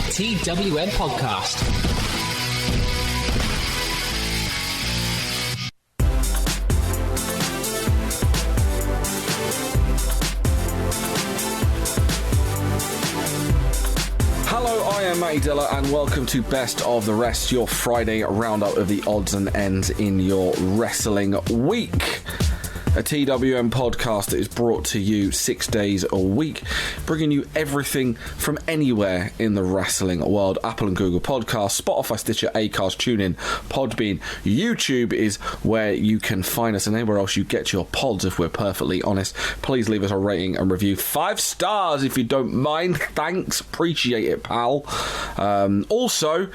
TWM Podcast. Hello, I am Matty Deller, and welcome to Best of the Rest, your Friday roundup of the odds and ends in your wrestling week. A TWM podcast that is brought to you 6 days a week, bringing you everything from anywhere in the wrestling world. Apple and Google Podcasts, Spotify, Stitcher, Acast, TuneIn, Podbean. YouTube is where you can find us, and anywhere else you get your pods, if we're perfectly honest. Please leave us a rating and review. 5 stars if you don't mind. Thanks. Appreciate it, pal. Also,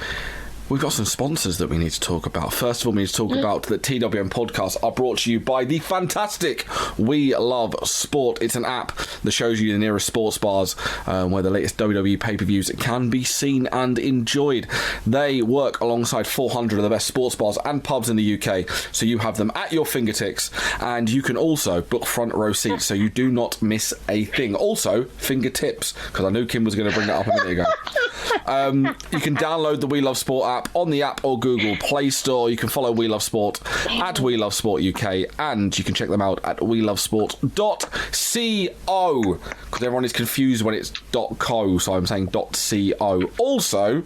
we've got some sponsors that we need to talk about. First of all, we need to talk about the TWM podcasts are brought to you by the fantastic We Love Sport. It's an app that shows you the nearest sports bars where the latest WWE pay-per-views can be seen and enjoyed. They work alongside 400 of the best sports bars and pubs in the UK, so you have them at your fingertips, and you can also book front row seats so you do not miss a thing. Also, fingertips, because I knew Kim was going to bring that up a minute ago. You can download the We Love Sport app on the App or Google Play Store. You can follow We Love Sport at We Love Sport UK, and you can check them out at welovesport.co, because everyone is confused when it's .co, so I'm saying .co. Also,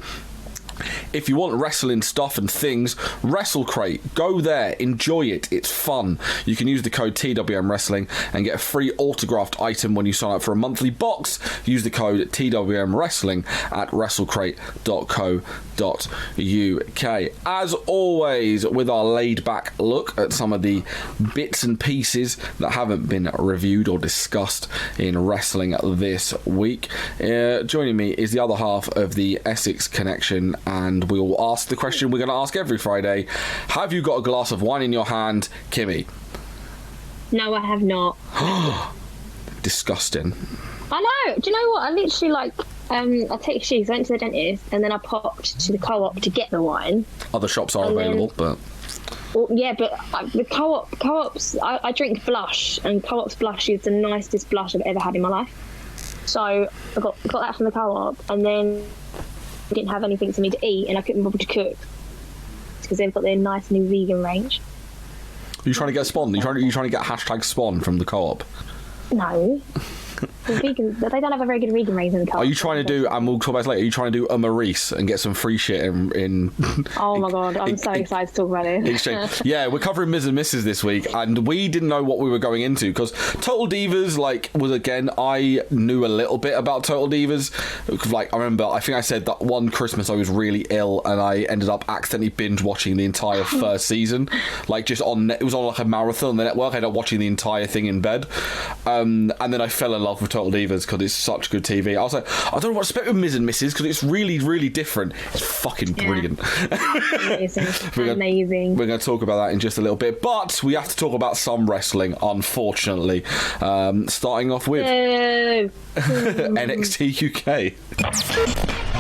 if you want wrestling stuff and things, WrestleCrate, go there, enjoy it, it's fun. You can use the code TWM Wrestling and get a free autographed item when you sign up for a monthly box. Use the code TWM Wrestling at WrestleCrate.co.uk. As always, with our laid back look at some of the bits and pieces that haven't been reviewed or discussed in wrestling this week. Joining me is the other half of the Essex Connection, and we will ask the question we're going to ask every Friday. Have you got a glass of wine in your hand, Kymmie? No, I have not. Disgusting. I know. Do you know what? I literally, I take shoes, I went to the dentist, and then I popped to the co-op to get the wine. Other shops are available, but... Well, yeah, but the co-ops, I drink blush, and co-op's blush is the nicest blush I've ever had in my life. So I got that from the co-op, and then I didn't have anything for me to eat, and I couldn't bother to cook because they've got their nice new vegan range. Are you trying to get Spawn? Are you trying to get hashtag Spawn from the co-op? No. They don't have a very good vegan range in the co-op. Are you trying to do, and we'll talk about this later, are you trying to do a Maryse and get some free shit in oh my god, I'm so excited to talk about it. Exchange. Yeah, we're covering Miz and Mrs this week, and we didn't know what we were going into, because Total Divas, was again, I knew a little bit about Total Divas. I remember, I think I said that one Christmas I was really ill, and I ended up accidentally binge watching the entire first season. It was on a marathon on the network. I ended up watching the entire thing in bed. And then I fell in love with Total Divas because it's such good TV. I was like, I don't know what to expect with Miz and Mrs because it's really, really different. It's fucking brilliant. Amazing. We're going to talk about that in just a little bit, but we have to talk about some wrestling, unfortunately. Starting off with NXT UK.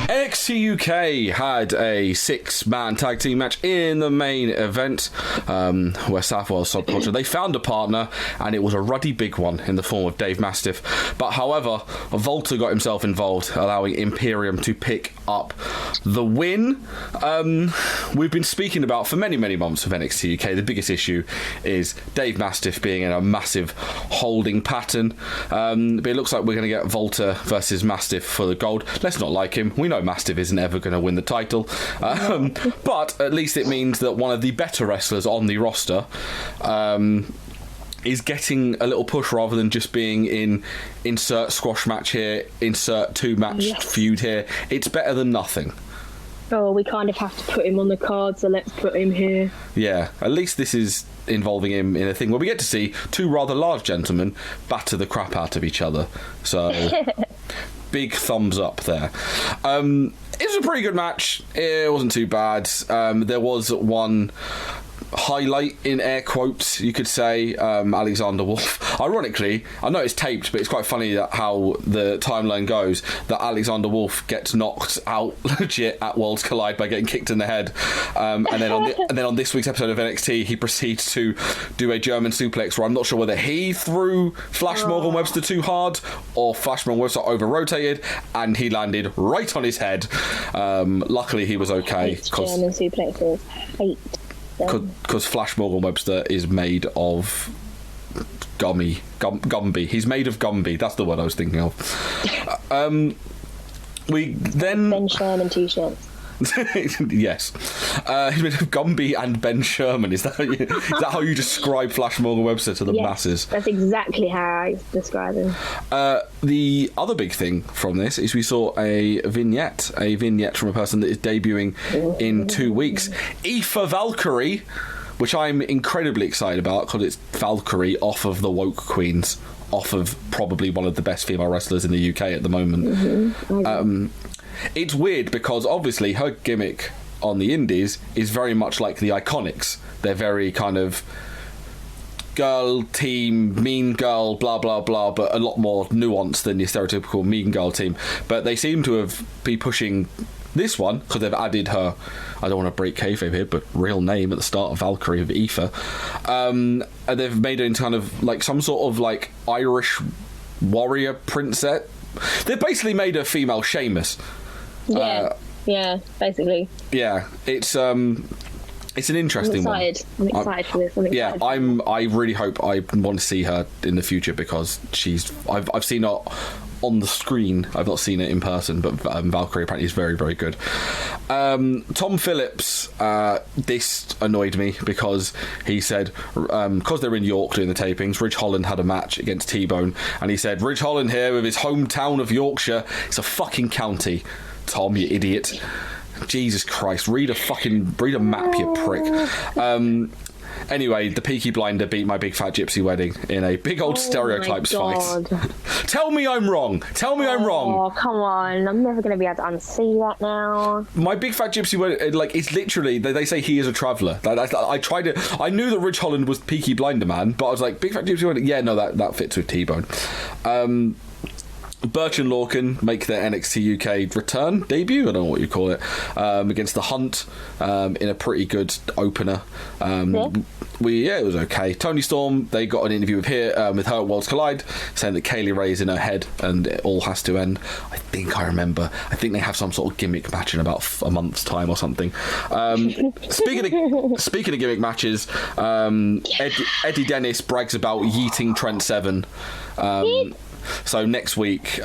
NXT UK had a 6-man tag team match in the main event where Southwell Sod Culture, they found a partner, and it was a ruddy big one in the form of Dave Mastiff. But however, Volta got himself involved, allowing Imperium to pick up the win. We've been speaking about for many, many months with NXT UK, the biggest issue is Dave Mastiff being in a massive holding pattern. But it looks like we're going to get Volta versus Mastiff for the gold. Let's not like him. We know Mastiff isn't ever going to win the title. But at least it means that one of the better wrestlers on the roster is getting a little push rather than just being in insert squash match here, insert 2-match feud here. It's better than nothing. Oh, we kind of have to put him on the card, so let's put him here. Yeah, at least this is involving him in a thing where we get to see 2 rather large gentlemen batter the crap out of each other. So, big thumbs up there. It was a pretty good match. It wasn't too bad. There was one highlight, in air quotes, you could say, Alexander Wolf. Ironically, I know it's taped, but it's quite funny that how the timeline goes, that Alexander Wolf gets knocked out legit at Worlds Collide by getting kicked in the head, and then on this week's episode of NXT, he proceeds to do a German suplex where I'm not sure whether he threw Flash Morgan Webster too hard or Flash Morgan Webster over-rotated, and he landed right on his head. Luckily, he was okay. German suplexes. Because Flash Morgan Webster is made of Gumby. He's made of Gumby. That's the word I was thinking of. We then Ben Sherman t-shirts. Yes, he's made of Gumby and Ben Sherman. Is that how you describe Flash Morgan Webster to the masses? That's exactly how I describe him. The other big thing from this is we saw a vignette from a person that is debuting in 2 weeks, Aoife Valkryie, which I'm incredibly excited about because it's Valkyrie off of the Woke Queens, off of probably one of the best female wrestlers in the UK at the moment. It's weird because obviously her gimmick on the indies is very much like the Iconics. They're very kind of girl team, mean girl, blah blah blah, but a lot more nuanced than your stereotypical mean girl team. But they seem to be pushing this one because they've added her, I don't want to break kayfabe here, but real name at the start of Valkyrie, of Aoife, and they've made it into kind of like some sort of like Irish warrior princess. They've basically made her female Sheamus. Yeah, basically. Yeah, it's an interesting one. I'm excited for this. I really hope I want to see her in the future because I've seen her on the screen. I've not seen it in person, but Valkyrie apparently is very, very good. Tom Phillips, this annoyed me because he said, because they're in York doing the tapings, Ridge Holland had a match against T-Bone, and he said, Ridge Holland here with his hometown of Yorkshire. It's a fucking county. Tom, you idiot. Jesus Christ, read a map, you prick. Anyway, the Peaky Blinder beat My Big Fat Gypsy Wedding in a big old stereotypes fight. Tell me I'm wrong. Oh, come on. I'm never going to be able to unsee that now. My Big Fat Gypsy Wedding, like, it's literally, they say he is a traveller. I knew that Ridge Holland was Peaky Blinder man, but I was like, Big Fat Gypsy Wedding? Yeah, no, that fits with T-Bone. Birch and Lorcan make their NXT UK return debut, I don't know what you call it, against The Hunt in a pretty good opener. It was okay. Toni Storm, they got an interview with her at Worlds Collide, saying that Kaylee Ray is in her head and it all has to end. I think they have some sort of gimmick match in about a month's time or something. Speaking of gimmick matches, Eddie Dennis brags about yeeting Trent Seven. So next week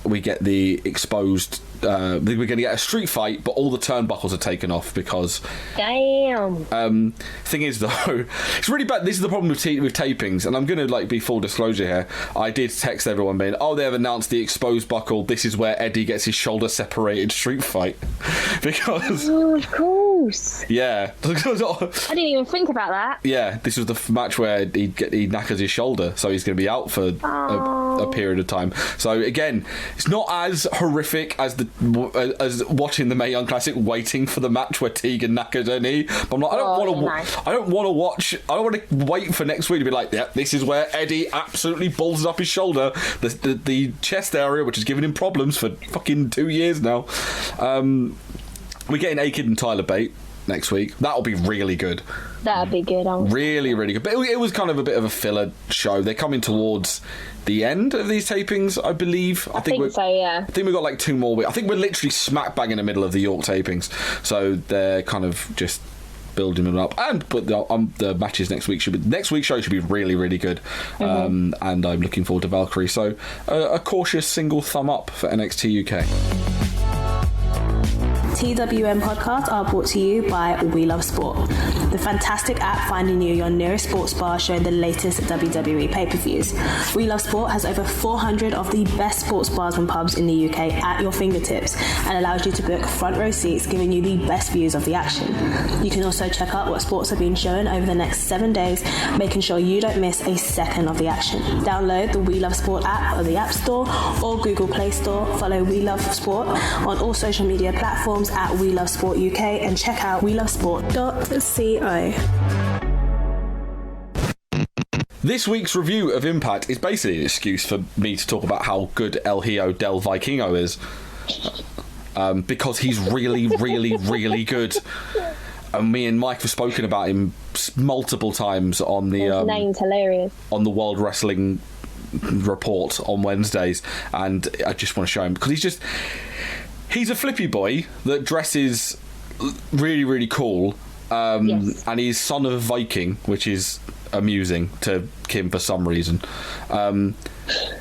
we get the exposed. We're going to get a street fight, but all the turnbuckles are taken off because. Damn. Thing is, though, it's really bad. This is the problem with tapings, and I'm going to be full disclosure here. I did text everyone being, they have announced the exposed buckle. This is where Eddie gets his shoulder separated street fight because. Oh, of course. Yeah. I didn't even think about that. Yeah, this was the match where he knackers his shoulder, so he's going to be out for a period of time. So again, it's not as horrific as watching the Mae Young Classic, waiting for the match where Tegan knackered her knee. But I'm like, I don't want to wait for next week to be like, yeah, this is where Eddie absolutely balls up his shoulder, the chest area, which has given him problems for fucking 2 years now. We're getting A-Kid and Tyler Bate next week. That'll be really good. That'd be good. Really, really good. But it was kind of a bit of a filler show. They're coming towards the end of these tapings, I believe. I think so, yeah. I think we've got like 2 more weeks. I think we're literally smack bang in the middle of the York tapings. So they're kind of just building them up. But the matches next week's show should be really, really good. And I'm looking forward to Valkyrie. So a cautious single thumb up for NXT UK. TWM podcasts are brought to you by We Love Sport, the fantastic app finding you your nearest sports bar showing the latest WWE pay-per-views. We Love Sport has over 400 of the best sports bars and pubs in the UK at your fingertips and allows you to book front row seats, giving you the best views of the action. You can also check out what sports are being shown over the next 7 days, making sure you don't miss a second of the action. Download the We Love Sport app on the App Store or Google Play Store. Follow We Love Sport on all social media platforms at We Love Sport UK and check out welovesport.co. This week's review of Impact is basically an excuse for me to talk about how good El Hijo del Vikingo is. Because he's really, really, really good. And me and Mike have spoken about him multiple times on the His name's hilarious. on the World Wrestling Report on Wednesdays, and I just want to show him because he's a flippy boy that dresses really, really cool. Yes. And he's son of a Viking, which is amusing to Kim for some reason. And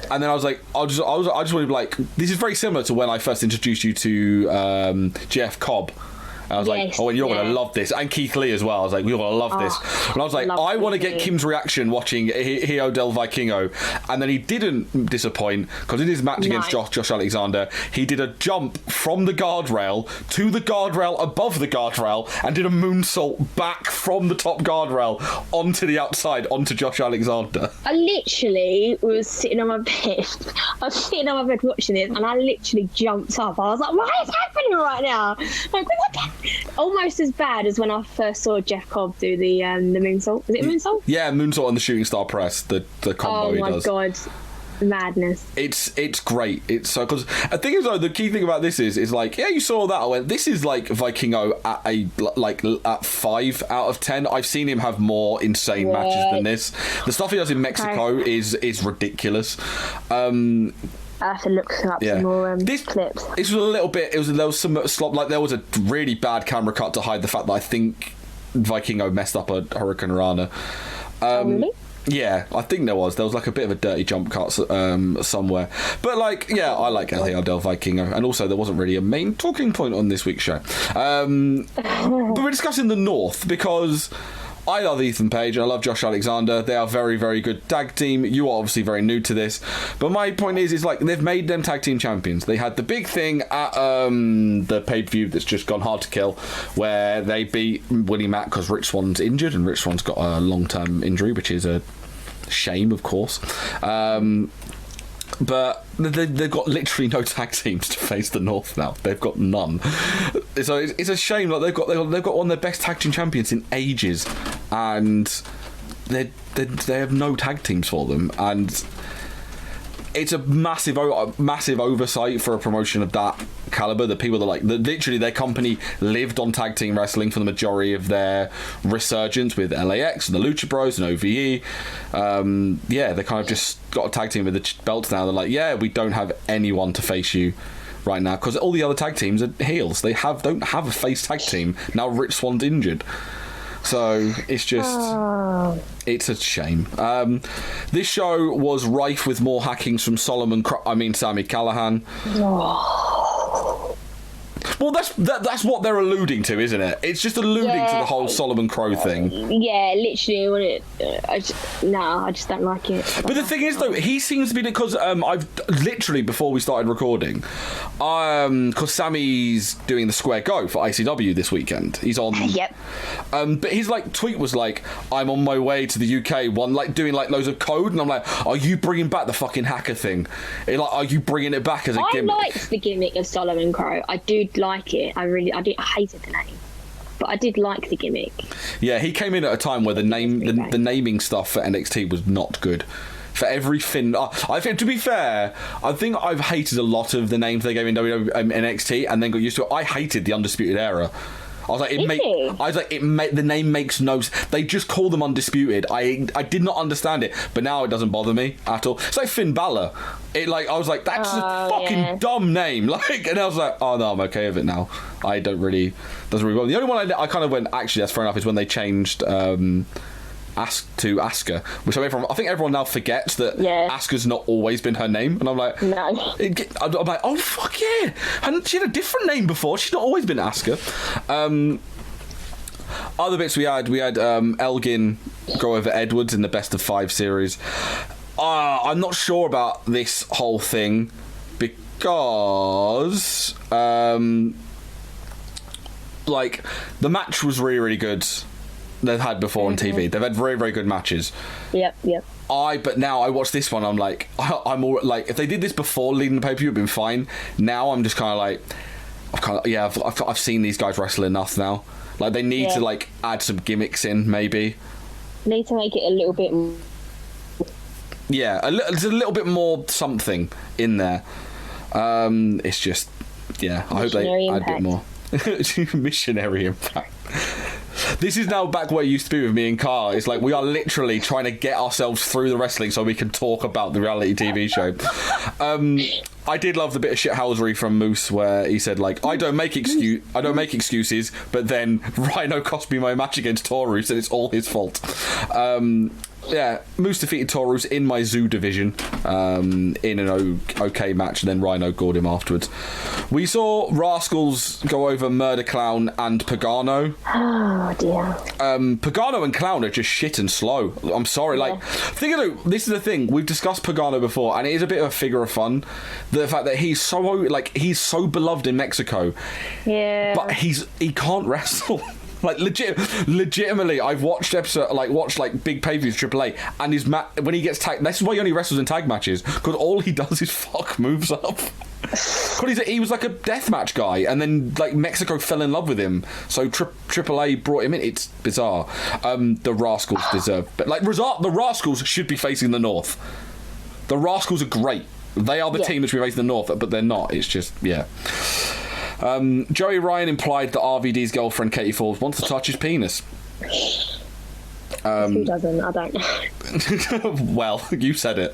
then I was like, I just wanted to be like, this is very similar to when I first introduced you to Jeff Cobb. And I was like, oh, and you're going to love this. And Keith Lee as well. I was like, you're going to love this. And I was like, I want to get Kim's reaction watching Hijo del Vikingo. And then he didn't disappoint, because in his match against Josh Alexander, he did a jump from the guardrail to the guardrail above the guardrail and did a moonsault back from the top guardrail onto the outside, onto Josh Alexander. I literally was sitting on my bed. I was sitting on my bed watching this, and I literally jumped up. I was like, what is happening right now? Like, what the? Almost as bad as when I first saw Jeff Cobb do the moonsault. Is it moonsault? Yeah, moonsault and the shooting star press, the combo he does. Oh my god, madness! It's great. It's so, because I think as though the key thing about this is like, yeah, you saw that. I went, this is like Vikingo at 5 out of 10. I've seen him have more insane matches than this. The stuff he does in Mexico is ridiculous. I have to look up some more clips. This was a little bit. There was some slop. Like, there was a really bad camera cut to hide the fact that I think Vikingo messed up a Hurricane Rana. Really? Yeah, I think there was. There was like a bit of a dirty jump cut somewhere. But like, yeah, I like El Hijo del Vikingo, and also there wasn't really a main talking point on this week's show. But we're discussing the North because I love Ethan Page and I love Josh Alexander. They are very, very good tag team. You are obviously very new to this, but my point is like, they've made them tag team champions. They had the big thing at the pay-per-view that's just gone hard to kill, where they beat Willie Mack because Rich Swann's injured, and Rich Swann's got a long-term injury, which is a shame, of course. But they've got literally no tag teams to face the North now. They've got none. So it's a shame. Like, they've got one of their best tag team champions in ages, and they have no tag teams for them. And it's a massive oversight for a promotion of that caliber. The people that literally their company lived on tag team wrestling for the majority of their resurgence with LAX and the Lucha Bros and OVE. They kind of just got a tag team with the belts now. They're like, yeah, we don't have anyone to face you right now, because all the other tag teams are heels. They don't have a face tag team now. Rich Swann's injured. So it's just, it's a shame. This show was rife with more hackings from Sami Callihan. Well, that's what they're alluding to, isn't it? It's just alluding to the whole Solomon Crow thing. Yeah, literally. I just don't like it. But the thing is, though, he seems to be, because I've literally, before we started recording, because Sammy's doing the Square Go for ICW this weekend. He's on. Yep. But his tweet was like, "I'm on my way to the UK." Doing loads of code, and I'm like, "Are you bringing back the fucking hacker thing? Are you bringing it back as a gimmick?" I liked the gimmick of Solomon Crow. I do like it. I hated the name, but I did like the gimmick. Yeah, he came in at a time where the naming stuff for NXT was not good. For every Finn, I think, to be fair, I think I've hated a lot of the names they gave in NXT and then got used to it. I hated the Undisputed Era. I was like, the name makes no sense. They just call them Undisputed. I did not understand it, but now it doesn't bother me at all. It's like Finn Balor. I was like, that's a fucking dumb name. And I was like, oh no, I'm okay with it now. Doesn't really bother me. The only one I kind of went, actually, that's fair enough, is when they changed to Asuka, which I think everyone now forgets that Asuka's not always been her name, and I'm like, no. I'm like, oh fuck yeah, and she had a different name before. She's not always been Asuka. Other bits we had Elgin go over Edwards in the best of 5 series. I'm not sure about this whole thing because the match was really, really good. They've had before on TV. They've had very, very good matches. Yep. But now I watch this one, I'm like, I'm all like, if they did this before leading the pay-per-view, it'd been fine. Now I'm just kind of like, I've seen these guys wrestle enough now. Like, they need to, like, add some gimmicks in, maybe. Need to make it a little bit... Yeah, there's a little bit more something in there. It's just... Yeah, I hope they add a bit more. Missionary impact. This is now back where it used to be with me and Carl. It's like we are literally trying to get ourselves through the wrestling so we can talk about the reality TV show. I did love the bit of shithousery from Moose where he said, like, I don't make excuses, but then Rhino cost me my match against Taurus and it's all his fault. Moose defeated Taurus in my Zoo division in an okay match, and then Rhino gored him afterwards. We saw Rascals go over Murder Clown and Pagano. Oh, dear. Pagano and Clown are just shit and slow. I'm sorry. Like, this is the thing. We've discussed Pagano before, and it is a bit of a figure of fun. The fact that he's so beloved in Mexico. Yeah. But he can't wrestle. Like, legitimately, I've watched big pay-per-views AAA, and when he gets tagged, this is why he only wrestles in tag matches, because all he does is fuck moves up. Because he was like a deathmatch guy, and then like Mexico fell in love with him, so AAA brought him in. It's bizarre. The Rascals deserve, but like the Rascals should be facing the North. The Rascals are great. They are the team that should be facing the North, but they're not. It's just Joey Ryan implied that RVD's girlfriend Katie Forbes wants to touch his penis. Who doesn't? I don't know. Well, you said it.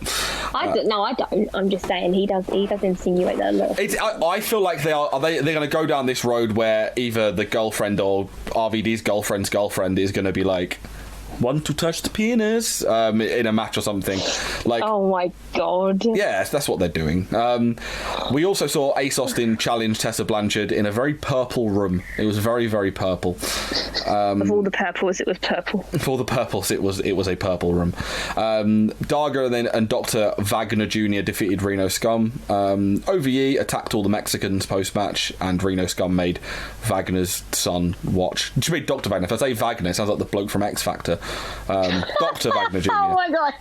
I don't. I'm just saying he does insinuate that a lot. I feel like they're going to go down this road where either the girlfriend or RVD's girlfriend's girlfriend is going to be like, want to touch the penis in a match or something. Like, oh my god. Yeah, that's what they're doing. We also saw Ace Austin challenge Tessa Blanchard in a very purple room. It was very, very purple. Of all the purples, it was purple. Of all the purples, it was a purple room. Darga and Dr. Wagner Jr. defeated Reno Scum. OVE attacked all the Mexicans post-match, and Reno Scum made Wagner's son watch. She made Dr. Wagner. If I say Wagner, it sounds like the bloke from X Factor. Dr. Wagner Jr. Oh my god.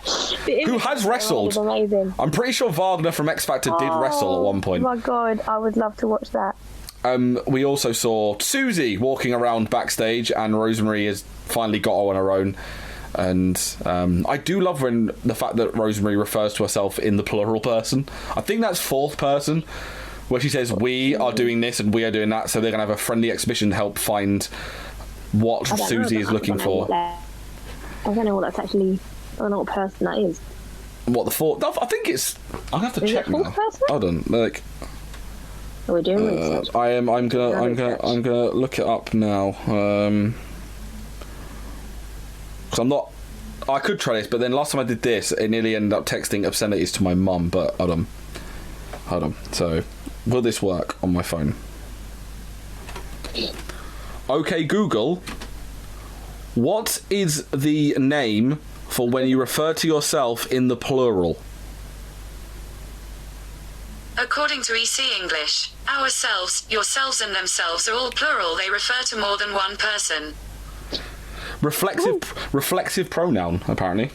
Who has wrestled. Amazing. I'm pretty sure Wagner from X Factor did wrestle at one point. Oh my god, I would love to watch that. We also saw Susie walking around backstage, and Rosemary has finally got her on her own. And I do love the fact that Rosemary refers to herself in the plural person. I think that's fourth person, where she says we are doing this and we are doing that, so they're going to have a friendly exhibition to help find what Susie is looking for. I don't know what that's actually... I don't know what person that is. What, the fourth? I think it's... I'll have to check now. Person? Hold on, like... Are we doing research? I'm gonna look it up now. 'Cause I'm not... I could try this, but then last time I did this, it nearly ended up texting obscenities to my mum, but hold on. So, will this work on my phone? Okay, Google... What is the name for when you refer to yourself in the plural? According to EC English, ourselves, yourselves and themselves are all plural. They refer to more than one person. Reflexive pronoun, apparently.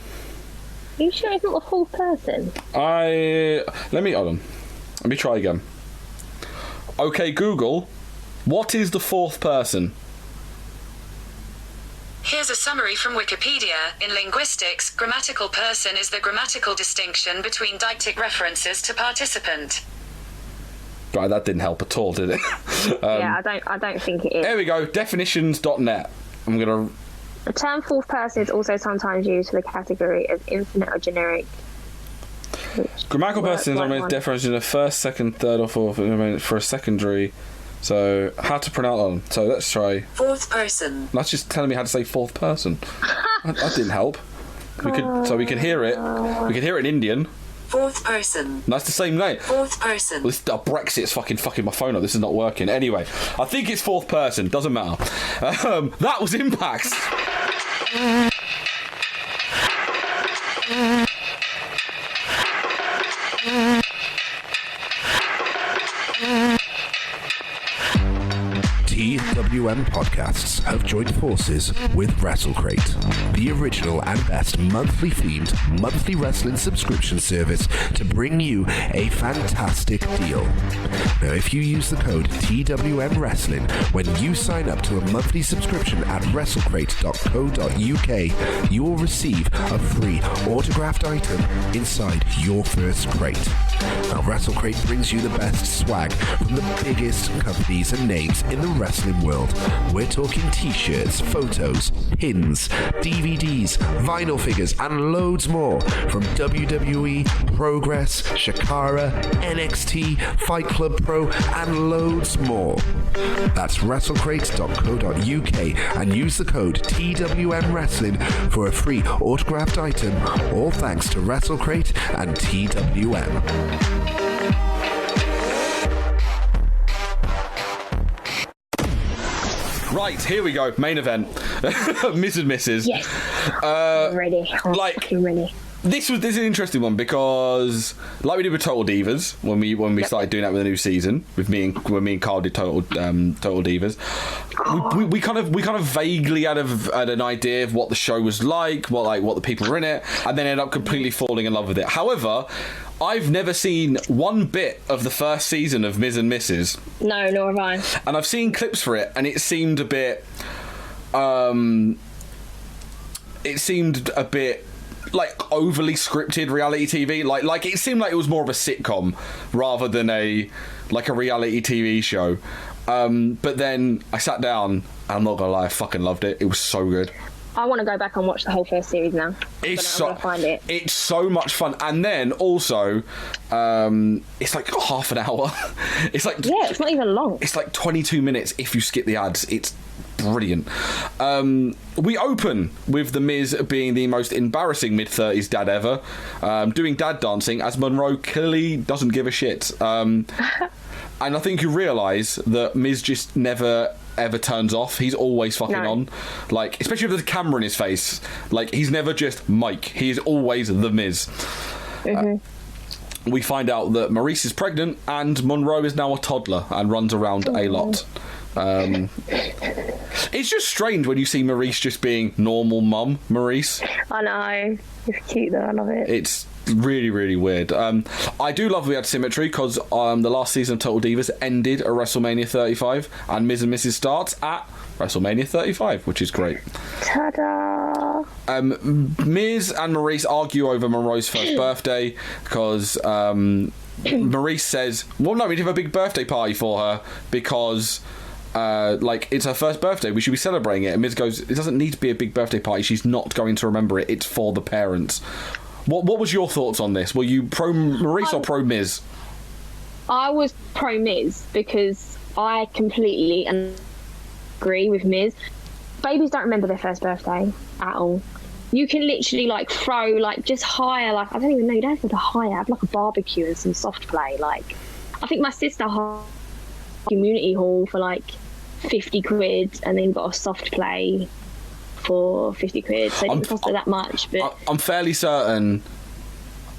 Are you sure it's not a full person? Hold on. Let me try again. Okay, Google, what is the fourth person? Here's a summary from Wikipedia. In linguistics, grammatical person is the grammatical distinction between deictic references to participant. Right, that didn't help at all, did it? Yeah, I don't think it is. There we go, definitions.net. I'm going to... The term fourth person is also sometimes used for the category of infinite or generic. Grammatical person is a definition of first, second, third, or fourth for a secondary... So, how to pronounce them. So, let's try... Fourth person. That's just telling me how to say fourth person. that didn't help. We could hear it. We could hear it in Indian. Fourth person. That's the same name. Fourth person. Well, Brexit's fucking my phone up. This is not working. Anyway, I think it's fourth person. Doesn't matter. That was Impact. TWM Podcasts have joined forces with WrestleCrate, the original and best monthly wrestling subscription service to bring you a fantastic deal. Now, if you use the code TWM Wrestling when you sign up to a monthly subscription at WrestleCrate.co.uk, you will receive a free autographed item inside your first crate. Now, WrestleCrate brings you the best swag from the biggest companies and names in the wrestling world. We're talking t-shirts, photos, pins, DVDs, vinyl figures, and loads more from WWE, Progress, Shakara, NXT, Fight Club Pro, and loads more. That's WrestleCrate.co.uk and use the code TWM Wrestling for a free autographed item, all thanks to WrestleCrate and TWM. Right, here we go. Main event. Miz and Mrs. Yes. I'm ready. I'm fucking ready. This is an interesting one because, like we did with Total Divas when we started doing that with the new season, when me and Carl did Total Divas, we kind of vaguely had an idea of what the show was like, what the people were in it, and then ended up completely falling in love with it. However, I've never seen one bit of the first season of Miz and Mrs. No, nor have I. And I've seen clips for it, and it seemed a bit like overly scripted reality TV. Like it seemed like it was more of a sitcom rather than a reality TV show. But then I sat down, and I'm not gonna lie, I fucking loved it. It was so good. I want to go back and watch the whole first series now. It's so much fun, and then also, it's like half an hour. It's like it's not even long. It's like 22 minutes if you skip the ads. It's brilliant. We open with The Miz being the most embarrassing mid-30s dad ever, doing dad dancing as Monroe clearly doesn't give a shit. And I think you realise that Miz just never ever turns off. He's always fucking on, like, especially with the camera in his face. Like, he's never just Mike, he is always The Miz. We find out that Maryse is pregnant and Monroe is now a toddler and runs around a lot. It's just strange when you see Maryse just being normal mum Maryse. I know, it's cute though. I love it. It's really, really weird. I do love we had symmetry because the last season of Total Divas ended at WrestleMania 35 and Miz and Mrs. starts at WrestleMania 35, which is great. Ta-da! Miz and Maryse argue over Monroe's first birthday because Maryse says, well, no, we need to have a big birthday party for her because it's her first birthday, we should be celebrating it. And Miz goes, it doesn't need to be a big birthday party, she's not going to remember it, it's for the parents. What was your thoughts on this? Were you pro Maryse or pro Miz? I was pro Miz because I completely agree with Miz. Babies don't remember their first birthday at all. You can literally throw just hire I don't even know, you don't have to hire, have a barbecue and some soft play. I think my sister hired a community hall for 50 quid and then got a soft play for 50 quid, so it didn't cost her that much. But I'm fairly certain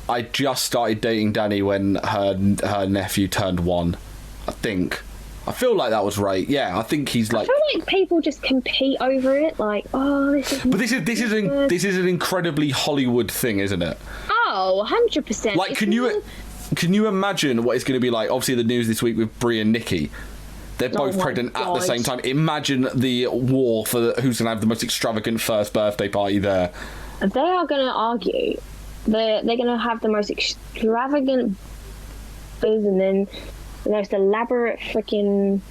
I just started dating Danny when her nephew turned 1. I feel like that was right. Yeah, I think he's I feel like people just compete over it. This is an incredibly Hollywood thing, isn't it? Oh, 100%. Can you imagine what it's going to be like? Obviously, the news this week with Brie and Nikki. They're both pregnant at the same time. Imagine the war for who's going to have the most extravagant first birthday party there. They are going to argue. They're going to have the most extravagant and then the most elaborate freaking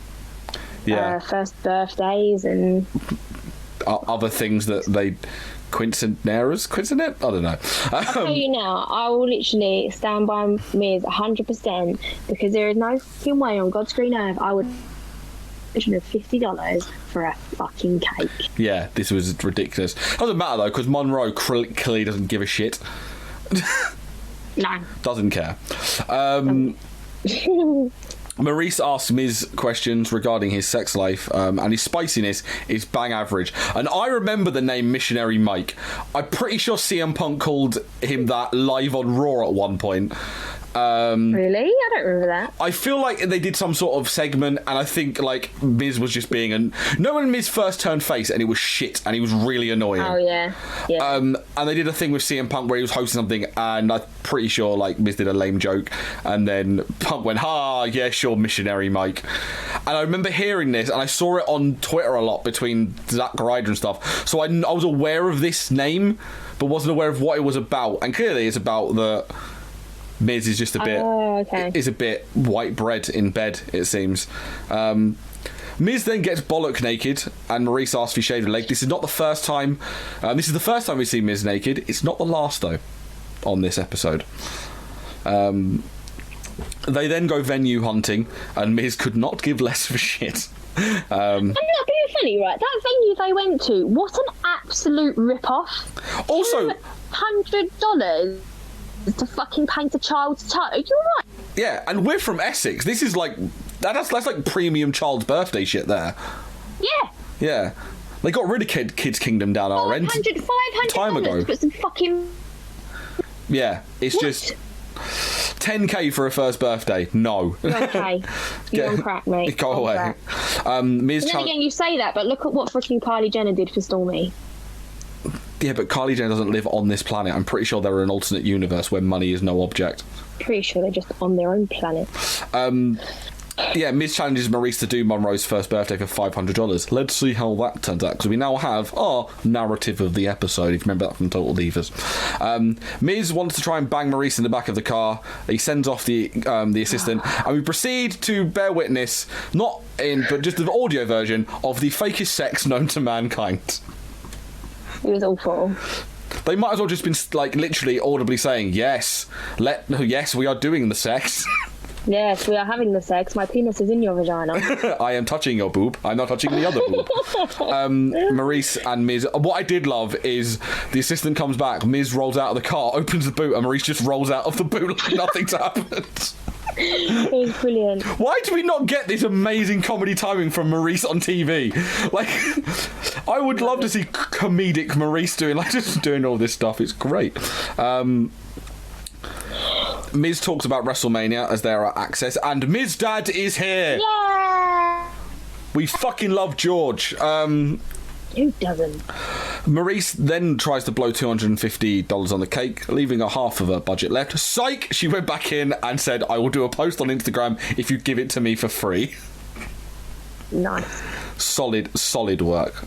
first birthdays and other things that they coincident? I don't know. I'll tell you now, I will literally stand by Miz 100% because there is no fucking way on God's green earth I would $50 for a fucking cake. Yeah, this was ridiculous. Doesn't matter though because Monroe clearly doesn't give a shit. No, doesn't care. Maryse asks Miz questions regarding his sex life, and his spiciness is bang average. And I remember the name Missionary Mike. I'm pretty sure CM Punk called him that live on Raw at one point. Really? I don't remember that. I feel like they did some sort of segment, and I think like Miz was just being when Miz first turned face, and it was shit, and he was really annoying. Oh yeah. And they did a thing with CM Punk where he was hosting something, and I'm pretty sure like Miz did a lame joke, and then Punk went, "Ha, yeah, sure, missionary, Mike." And I remember hearing this, and I saw it on Twitter a lot between Zack Ryder and stuff. So I was aware of this name, but wasn't aware of what it was about. And clearly, it's about the Miz is just a bit is a bit white bread in bed, it seems. Miz then gets bollock naked, and Maryse asks if he shaved her leg. This is not the first time. This is the first time we see Miz naked. It's not the last though on this episode. They then go venue hunting, and Miz could not give less of a shit. I'm not being funny, right? That venue they went to, what an absolute rip-off. Also, $100 to fucking paint a child's toe. Are you right? Yeah, and we're from Essex. This is like that's like premium child's birthday shit there. Yeah. Yeah. They got rid of Kids Kingdom down our end. $500 time ago. To put some fucking... Yeah, it's just 10k for a first birthday. No. You're okay. You're on crack, mate. Go away. Miz and then again, you say that, but look at what freaking Kylie Jenner did for Stormy. Yeah, but Kylie Jenner doesn't live on this planet. I'm pretty sure they're in an alternate universe where money is no object. Pretty sure they're just on their own planet. Yeah, Miz challenges Maryse to do Monroe's first birthday for $500. Let's see how that turns out, because we now have our narrative of the episode, if you remember that from Total Divas. Miz wants to try and bang Maryse in the back of the car. He sends off the assistant, and we proceed to bear witness, but just the audio version of the fakest sex known to mankind. It was awful. They might as well just been like literally audibly saying, yes, we are doing the sex. Yes, we are having the sex. My penis is in your vagina. I am touching your boob. I'm not touching the other boob. Maryse and Miz. What I did love is the assistant comes back, Miz rolls out of the car, opens the boot, and Maryse just rolls out of the boot like nothing's happened. It was brilliant. Why do we not get this amazing comedy timing from Maryse on TV? Like, I would love to see comedic Maryse doing all this stuff. It's great. Miz talks about WrestleMania as they're at Access, and Miz Dad is here. Yeah. We fucking love George. Who doesn't? Maryse then tries to blow $250 on the cake, leaving her half of her budget left. Psych! She went back in and said, I will do a post on Instagram if you give it to me for free. Nice. Solid work.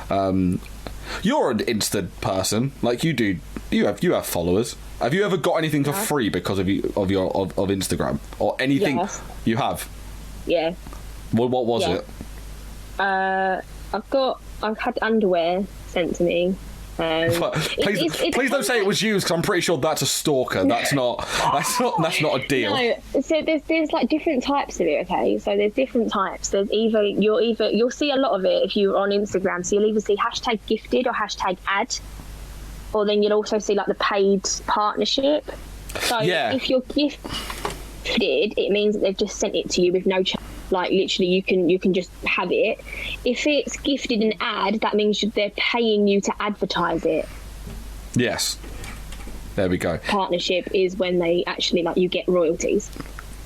You're an Insta person. Like, you have followers. Have you ever got anything for free because of Instagram? Or anything? Yes. You have? Yeah. What was it? I've had underwear sent to me. Please don't say it was used, because I'm pretty sure that's a stalker. That's not a deal. No, so there's like different types of it. Okay, so there's different types. There's you'll see a lot of it if you're on Instagram. So you'll either see #gifted or #ad, or then you'll also see like the paid partnership. So if you're gifted, it means that they've just sent it to you with no charge. Like literally, you can just have it. If it's gifted an ad, that means they're paying you to advertise it. Yes, there we go. Partnership is when they actually you get royalties.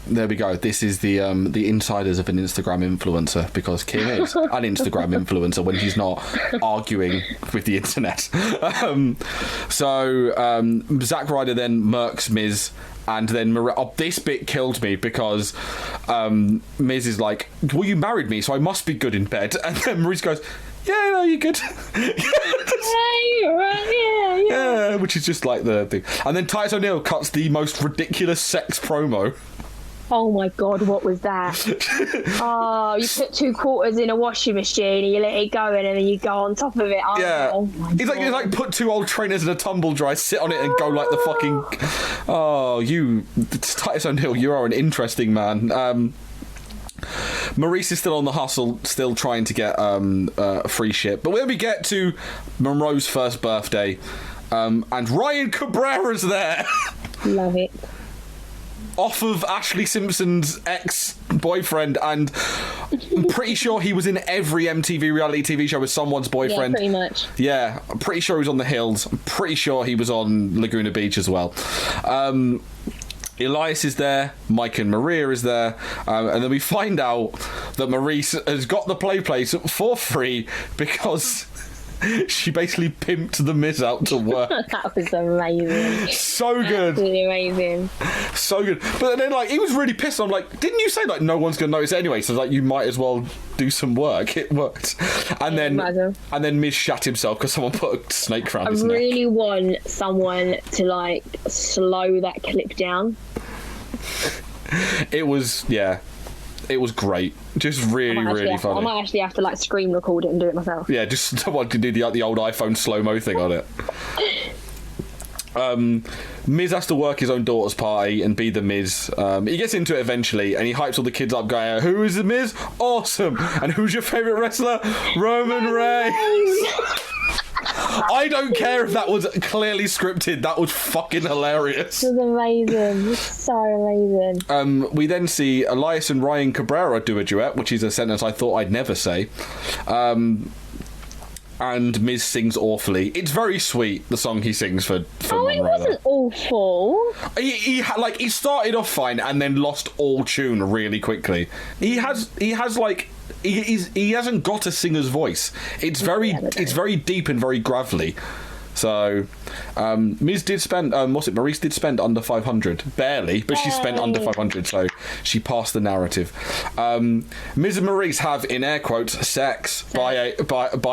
There we go. This is the insiders of an Instagram influencer, because Kim is an Instagram influencer when she's not arguing with the internet. So Zack Ryder then murks Miz. And then this bit killed me, because Miz is like, well, you married me, so I must be good in bed. And then Maryse goes, yeah, no, you're good. You're right, yeah. Which is just like the thing. And then Titus O'Neil cuts the most ridiculous sex promo. Oh my God, what was that? Oh, you put 2 quarters in a washing machine and you let it go in, and then you go on top of it. Oh, yeah. Oh my God. He's like put 2 old trainers in a tumble dry, sit on it and go like the fucking... Oh, Titus O'Neil, you are an interesting man. Maryse is still on the hustle, still trying to get free shit. But when we get to Monroe's first birthday, and Ryan Cabrera's there. Love it. Off of Ashley Simpson's ex-boyfriend, and I'm pretty sure he was in every MTV reality TV show with someone's boyfriend. Yeah, pretty much. Yeah, I'm pretty sure he was on The Hills. I'm pretty sure he was on Laguna Beach as well. Elias is there, Mike and Maria is there, and then we find out that Maryse has got the play place for free because she basically pimped the Miz out to work. That was amazing. So good. Absolutely amazing. So good. But then, like, he was really pissed. I'm like, didn't you say, like, no one's going to notice anyway? So, like, you might as well do some work. It worked. And then Miz shat himself because someone put a snake around his neck. I really want someone to, like, slow that clip down. It was great. Just really funny. I might actually have to, like, screen record it and do it myself. Yeah, just someone can do the old iPhone slow-mo thing on it. Miz has to work his own daughter's party and be the Miz. He gets into it eventually and he hypes all the kids up going, who is the Miz? Awesome! And who's your favourite wrestler? Roman Reigns! I don't care if that was clearly scripted. That was fucking hilarious. It was amazing. It was so amazing. We then see Elias and Ryan Cabrera do a duet, which is a sentence I thought I'd never say. And Miz sings awfully. It's very sweet, the song he sings for it wasn't awful. He started off fine and then lost all tune really quickly. He hasn't got a singer's voice. It's very deep and very gravelly. So, Miz did spend, Maryse did spend under 500. Barely, but she spent under 500, so she passed the narrative. Miz and Maryse have, in air quotes, sex by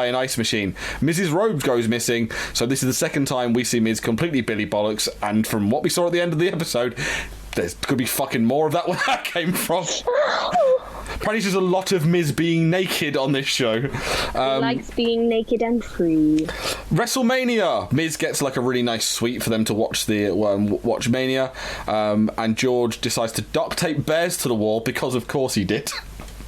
an ice machine. Miz's robe goes missing, so this is the second time we see Miz completely Billy Bollocks, and from what we saw at the end of the episode, there could be fucking more of that where that came from. Apparently there's a lot of Miz being naked on this show. He likes being naked and free. WrestleMania. Miz gets like a really nice suite for them to watch watch Mania. And George decides to duct tape bears to the wall because of course he did.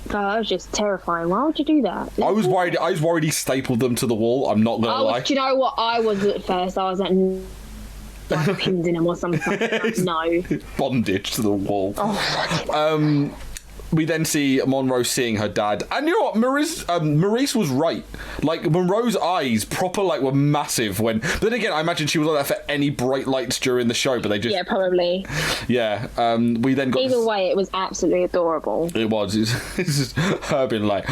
Oh, that was just terrifying. Why would you do that? I was worried he stapled them to the wall. I'm not gonna lie. Do you know what I was at first? I was like pins in them or something. No. Bondage to the wall. Oh, we then see Monroe seeing her dad, and you know what, Maryse was right. Like, Monroe's eyes were massive when. But then again, I imagine she was like that for any bright lights during the show, but they just probably. Yeah. We then got. Either way, it was absolutely adorable. It was. It's just her being like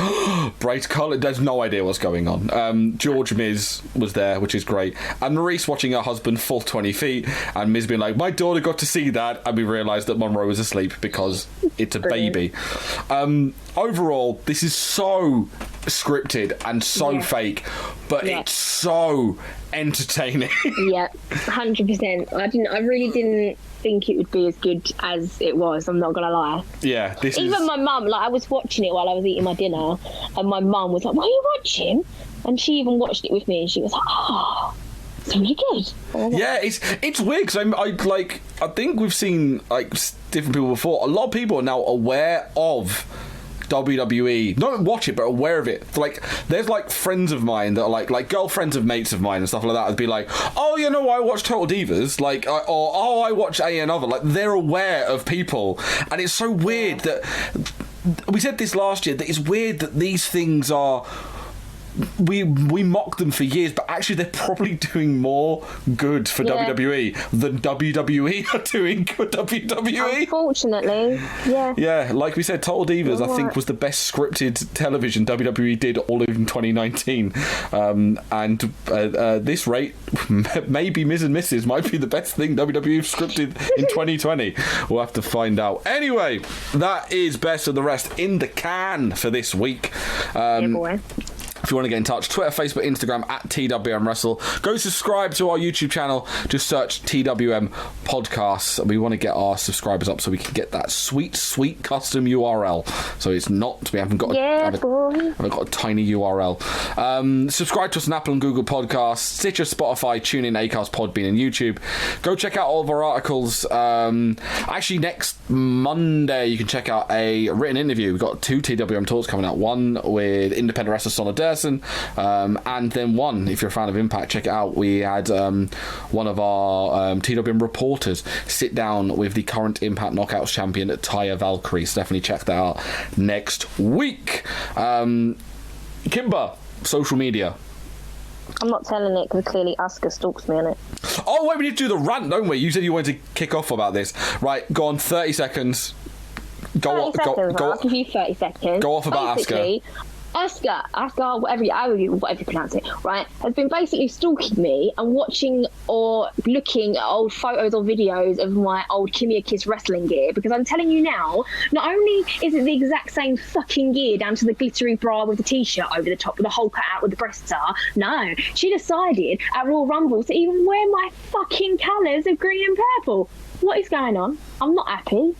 bright colour. There's no idea what's going on. George Miz was there, which is great, and Maryse watching her husband fall 20 feet, and Miz being like, "My daughter got to see that," and we realised that Monroe was asleep because it's a baby. Overall, this is so scripted and so fake, but it's so entertaining. Yeah, 100%. I really didn't think it would be as good as it was. I'm not gonna lie. Yeah, even my mum, like, I was watching it while I was eating my dinner, and my mum was like, "What are you watching?" And she even watched it with me, and she was like, "Oh, it's really good." Yeah, it's weird because I think we've seen like different people before. A lot of people are now aware of WWE, not watch it, but aware of it. Like, there's like friends of mine that are like girlfriends of mates of mine and stuff like that. Would be like, "Oh, you know, I watch Total Divas," like, or I watch A and other. Like, they're aware of people, and it's so weird that we said this last year. That it's weird that these things are. We mock them for years, but actually they're probably doing more good for WWE than WWE are doing for WWE. Unfortunately, yeah. Yeah, like we said, Total Divas, I think, was the best scripted television WWE did all of 2019. And this rate, maybe Miz and Mrs might be the best thing WWE scripted in 2020. We'll have to find out. Anyway, that is Best of the Rest in the can for this week. Yeah, boy. If you want to get in touch, Twitter, Facebook, Instagram, at TWM Wrestle. Go subscribe to our YouTube channel. Just search TWM Podcasts. We want to get our subscribers up so we can get that sweet, sweet custom URL. So it's not, we haven't got a tiny URL. Subscribe to us on Apple and Google Podcasts, Stitcher, Spotify, TuneIn, Acast, Podbean, and YouTube. Go check out all of our articles. Actually, next Monday, you can check out a written interview. We've got 2 TWM talks coming out. One with independent wrestler Solidarity. And then one, if you're a fan of Impact, check it out. We had one of our TWM reporters sit down with the current Impact Knockouts champion, Aoife Valkryie. So definitely check that out next week. Kimber, social media. I'm not telling it because clearly Asuka stalks me on it. Oh, wait, we need to do the rant, don't we? You said you wanted to kick off about this. Right, go on, 30 seconds. 30 seconds, I'll give you 30 seconds. Go off about Basically, Asuka, whatever you pronounce it, right, has been basically stalking me and watching or looking at old photos or videos of my old Kymmie A Kiss wrestling gear, because I'm telling you now, not only is it the exact same fucking gear down to the glittery bra with the t-shirt over the top with the hole cut out with the breasts are, no, she decided at Royal Rumble to even wear my fucking colours of green and purple. What is going on? I'm not happy.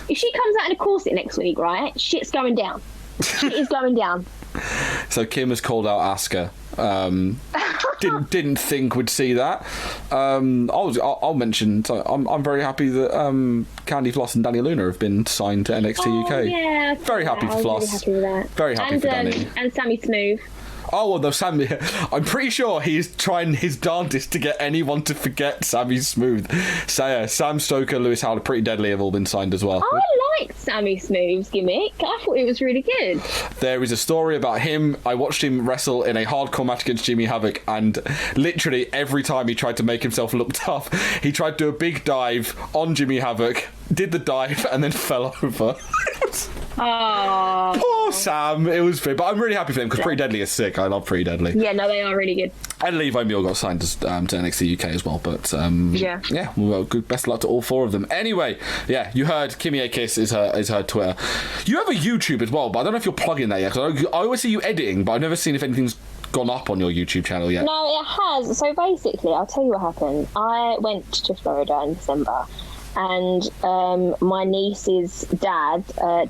If she comes out in a corset next week, right, shit's going down. Shit is going down. So Kim has called out Asuka. Didn't think we'd see that. I'll mention. So I'm very happy that Candy Floss and Danny Luna have been signed to NXT UK. Yeah, very happy for Floss. Really happy with that. Very happy for Danny. And Sammy Smooth. Oh, well, no, Sammy. I'm pretty sure he's trying his darndest to get anyone to forget Sammy Smooth. So, Sam Stoker, Lewis Howard, Pretty Deadly have all been signed as well. I liked Sammy Smooth's gimmick. I thought it was really good. There is a story about him. I watched him wrestle in a hardcore match against Jimmy Havoc, and literally every time he tried to make himself look tough, he tried to do a big dive on Jimmy Havoc, did the dive, and then fell over. Oh, poor Sam. It was fit, but I'm really happy for him because Pretty Deadly is sick. I love Pretty Deadly. Yeah, no, they are really good. And Levi Mule got signed to NXT UK as well. But yeah, well, good. Best of luck to all four of them. Anyway, yeah, you heard Kymmie A Kiss is her Twitter. You have a YouTube as well, but I don't know if you're plugging that yet. 'Cause I always see you editing, but I've never seen if anything's gone up on your YouTube channel yet. No, it has. So basically, I'll tell you what happened. I went to Florida in December. And my niece's dad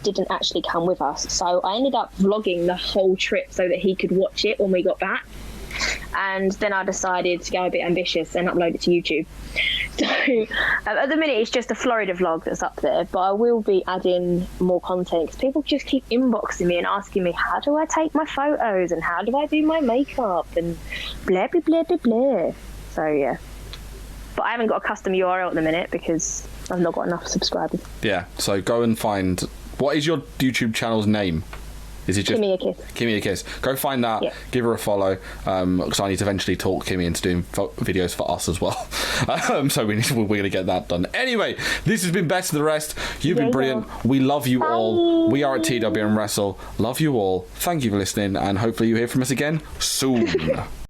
didn't actually come with us. So I ended up vlogging the whole trip so that he could watch it when we got back. And then I decided to go a bit ambitious and upload it to YouTube. So at the minute, it's just a Florida vlog that's up there. But I will be adding more content because people just keep inboxing me and asking me, how do I take my photos and how do I do my makeup and blah, blah, blah, blah, blah. So, yeah. But I haven't got a custom URL at the minute because I've not got enough subscribers. Yeah, so go and find... What is your YouTube channel's name? Is it just... Kymmie A Kiss. Kymmie A Kiss. Go find that, give her a follow, because I need to eventually talk Kymmie into doing videos for us as well. So we're going to get that done. Anyway, this has been Best of the Rest. You've been brilliant. We love you all. We are at TWM Wrestle. Love you all. Thank you for listening, and hopefully you hear from us again soon.